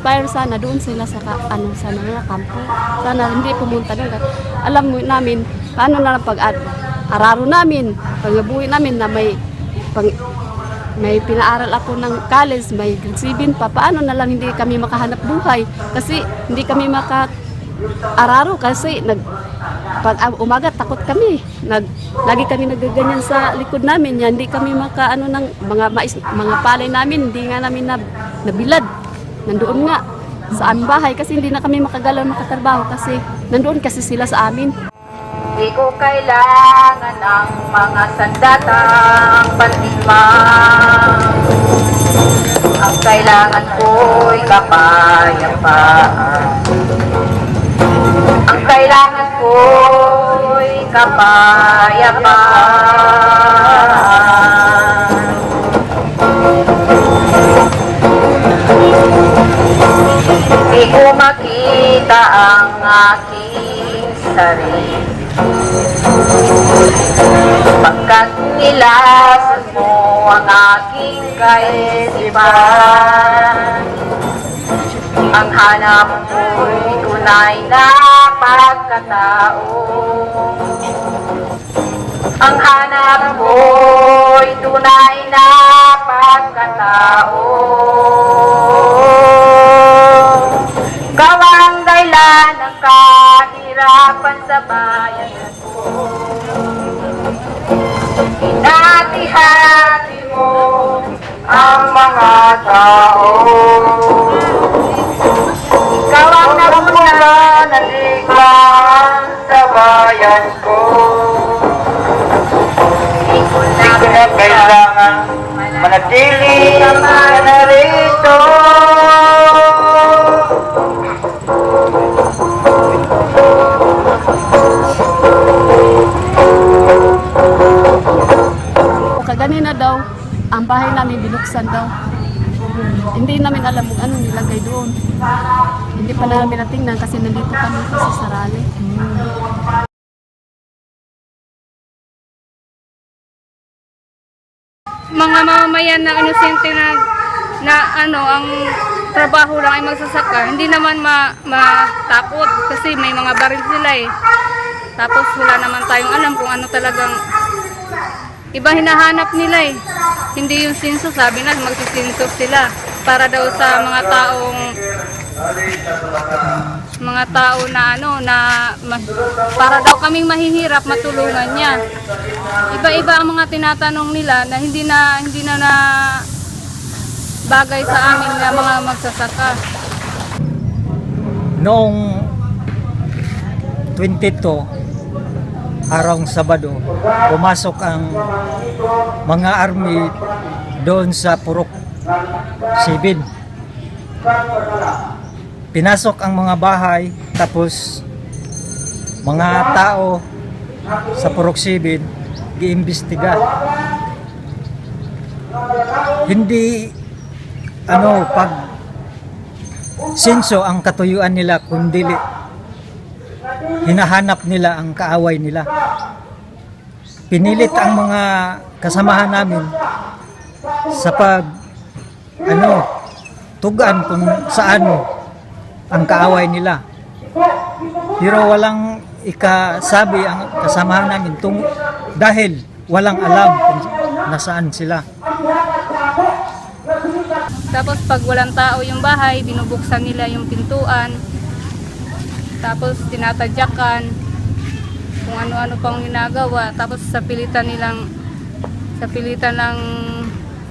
mag-inspire sana doon sila sa sa mga kampo. Sana hindi pumunta doon. Alam mo namin paano na lang pag-araro namin, pag-buhay namin na may pinaaral ako ng college, may grade 7 pa. Paano na lang hindi kami makahanap buhay? Kasi hindi kami maka-araro kasi pag umaga takot kami. Lagi kami nagaganyan sa likod namin. Yan, hindi kami makaano ng mga palay namin, hindi nga namin nabilad. Nandoon nga sa aming bahay kasi hindi na kami makagalaw makatrabaho kasi nandoon kasi sila sa amin. Di ko kailangan ng mga sandatang pantimang. Ang kailangan ko'y kapayapaan. Ang kailangan ko'y kapayapaan. Di ko makita ang aking sarili pagkat nilasan mo ang aking kaisipan. Ang hanap mo'y tunay na pagkatao. Ang hanap mo'y tunay na pagkatao. Gawang dahilan ng kahirapan sa bayan ko. Hinati-hati mo ang mga tao. Ikaw ang nagmula ng ligman sa bayan ko. Di ko na kailangan manatili ka narito. Kaganina daw, ang bahay namin binuksan daw. Hindi namin alam kung ano nilagay doon. Hindi pa namin natingnan kasi nandito kami sa sarali. Mga mamamayan na inosente na ang trabaho lang ay magsasaka, hindi naman matakot kasi may mga baril sila eh. Tapos wala naman tayong alam kung ano talagang iba hinahanap nila eh. Hindi yung sinso, sabi na magsisinso sila para daw sa mga tao na para daw kaming mahihirap matulungan niya. Iba-iba ang mga tinatanong nila na hindi na bagay sa amin na mga magsasaka. Noong 22 araw Sabado, pumasok ang mga army doon sa Purok 7. Pinasok ang mga bahay, tapos mga tao sa Purok 7 giimbestiga. Hindi pag senso ang katuyuan nila, kundi hinahanap nila ang kaaway nila. Pinilit ang mga kasamahan namin sa tugan kung saan ang kaaway nila. Pero walang ikasabi ang kasamahan namin dahil walang alam kung nasaan sila. Tapos pag walang tao yung bahay, binubuksan nila yung pintuan. Tapos tinatadyakan kung ano-ano pang ginagawa. Tapos sa pilitan lang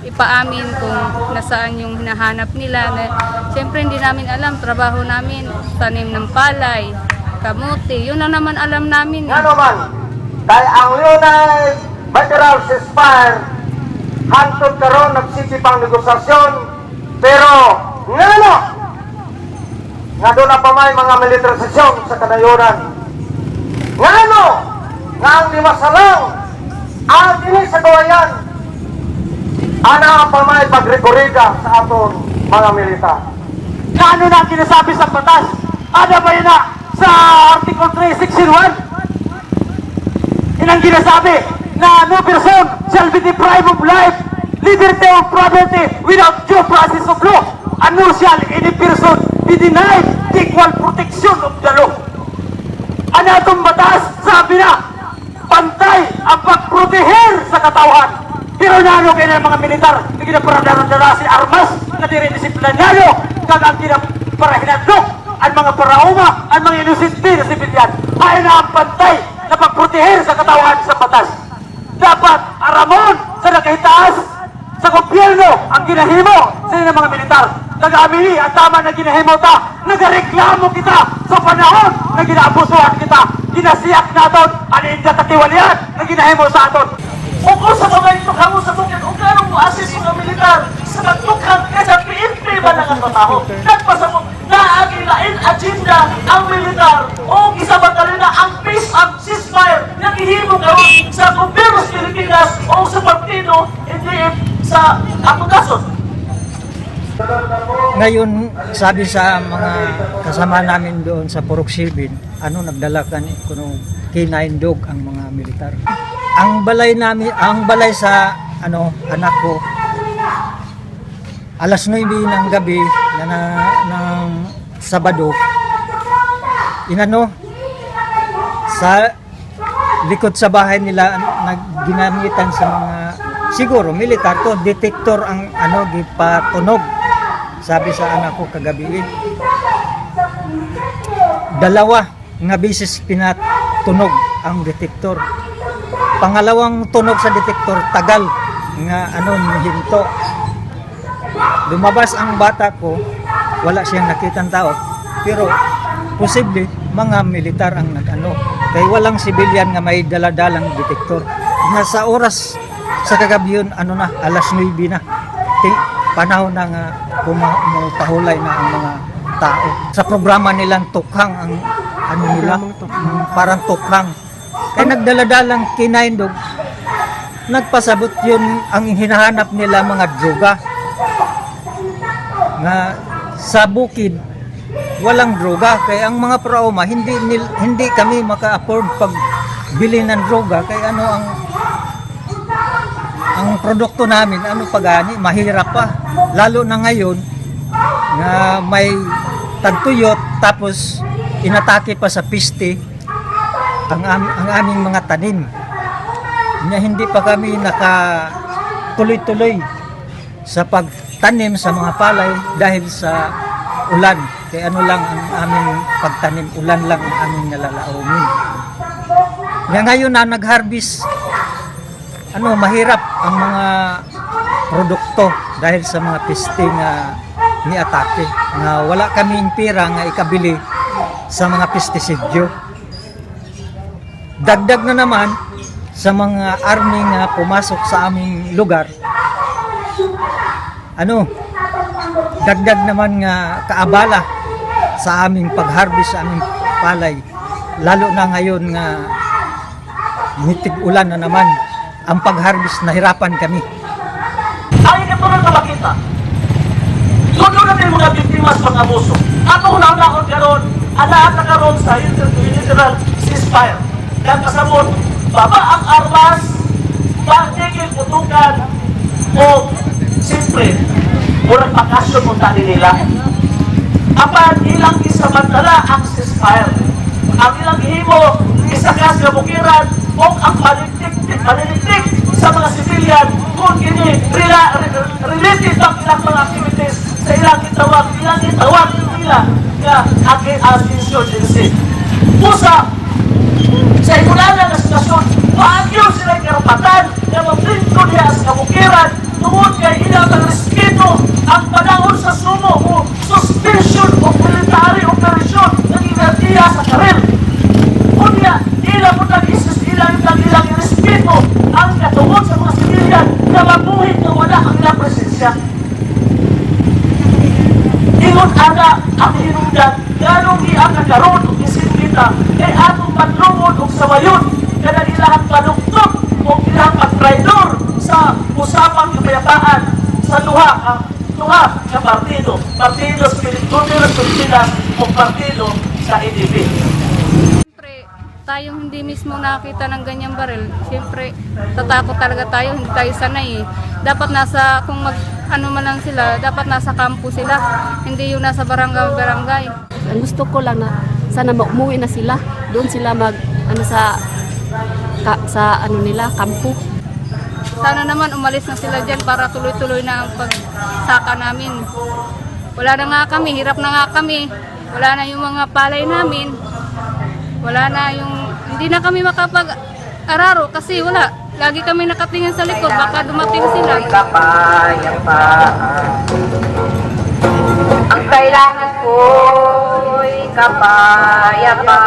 ipaamin kung nasaan yung hinahanap nila. Siyempre hindi namin alam, trabaho namin, tanim ng palay, kamuti. Yun lang naman alam namin. Ano man, dahil ang Leonay Federal Ceasefire, hantod karon nagsisipang negosasyon, pero nga doon na pa may mga militarisasyon sa kanayunan. Nga ang limasalang ang ini sa kawayan, ana pa may pagrekorida sa aton mga militar. Ano na ang kinasabi sa batas? Ano ba yun na sa Article 3, Section 1? Inang kinasabi na no person shall be deprived of life, liberty, or property without due process of law. ano siya, any person be denied the equal protection of the law. Ano itong batas? Sabi na, pantay ang pagproteher sa katawan. Pero nano kayo ng mga militar, na ginaparadara si armas, na dinidisiplinaryo, kag ang ginaparahinadlok, ang mga parauma, ang mga inosente na sibilyan, ay na ang pantay na pagproteher sa katawan sa batas. Dapat aramon sa nakahitaas sa gobyerno ang ginahimo sa inyo mga militar. Nag-amili ang tama na ginahimo ta, nagareklamo kita sa panahon na ginaabusuhan kita, ginasiyak naton ang inda katiwalian na ginahimo sa aton. Kung sa mga ito kamo sa bukid, kung gano'ng mo asis mga militar sa magtukhang kada PNP ba na ang trabaho, nagpasabot na ang ilain agenda ang militar o isa ba talina ang peace and ceasefire na ihimo karon sa gobyerno sa Pilipinas o sa partido, hindi sa apugason. Ngayon, sabi sa mga kasama namin doon sa Purok 7, nagdala kuno K9 dog ang mga militar. Ang balay sa anak ko, alas 9 ng gabi ng Sabado, sa likod sa bahay nila ginamitan sa mga siguro militar to detector ang gipatunog. Sabi sa anak ko kagabi, dalawa nga bisis pinatunog ang detektor. Pangalawang tunog sa detektor tagal nga hinto. Lumabas ang bata ko, wala siyang nakitang tao, pero posible mga militar ang kay walang sibilyan nga may daladalang detektor. Nasa oras sa kagabi yun, alas 9 na. Panahon na nga pumapahulay na ang mga tao. Sa programa nilang tukhang ang parang tukhang. Kaya nagdaladalang kinaindog, nagpasabot yun ang hinahanap nila mga droga. Nga sa bukid, walang droga. Kaya ang mga prauma, hindi kami maka-afford pagbili ng droga. Kaya ang produkto namin, pagani, mahirap pa. Lalo na ngayon, na may tagtuyot, tapos inatake pa sa piste ang aming mga tanim. Hindi pa kami nakatuloy-tuloy sa pagtanim sa mga palay dahil sa ulan. Kaya lang ang aming pagtanim, ulan lang ang aming nalalaumin. Ngayon na nag-harvest, mahirap ang mga produkto dahil sa mga peste nga ni-atake. Wala kaming pira nga ikabili sa mga pestisidyo. Dagdag na naman sa mga army nga pumasok sa aming lugar. Dagdag naman nga kaabala sa aming pag-harvest sa aming palay. Lalo na ngayon nga mitig ulan na naman ang pag-harvest, nahirapan kami. Ay, ito na makita. Tulo na din mga biktima sa pang-abuso. Ako una-una karon, anak na karon sa international ceasefire. Dan kasabot, baba ang armas, pagtigil putukan, o siyempre, murang pakasyon mo tali nila. Apan ilang isamantala ang ceasefire. Ang ilang himo, isakas na bukiran, o ang panilintik sa mga civilian kung ini related ang ilang mga activities sa ilang itawag nila na action-insurgency. Pusa, sa imulan ng sitwasyon, paagyo sila karapatan na mabrinto niya sa kabukiran tungod kay ilang respeto ang panahon sa sumo o suspension of military operation ng inertiya sa karel. Kunya, ilang mo nag-isis ilang respeto ang katungod sa mga sibilyan na mabuhit na wala ang ilang presensya. Ingon ana ang hinungdan, ganong iyang nagaroon o isinita kay atong patlungod o sawayon kada ilang panuktok o ilang pagtraidor sa usapang kapayapaan sa duha ka partido sa Pilipinas o partido sa EDP. Siyempre, tayo hindi mismo nakakita ng ganyang baril. Siyempre, tatakot talaga tayo, hindi tayo sanay. Dapat kung ano man lang sila, dapat nasa kampo sila, hindi yung nasa barangay. Ang gusto ko lang na sana umuwi na sila. Doon sila mag ano sa ano nila, kampo. Sana naman umalis na sila dyan para tuloy-tuloy na ang pagsaka namin. Wala na nga kami, hirap na nga kami. Wala na yung mga palay namin. Wala na yung, hindi na kami makapag-araro kasi wala. Lagi kami nakatingin sa likod, baka dumating sila. Kapayapaan. Ang kailangan ko'y kapayapaan.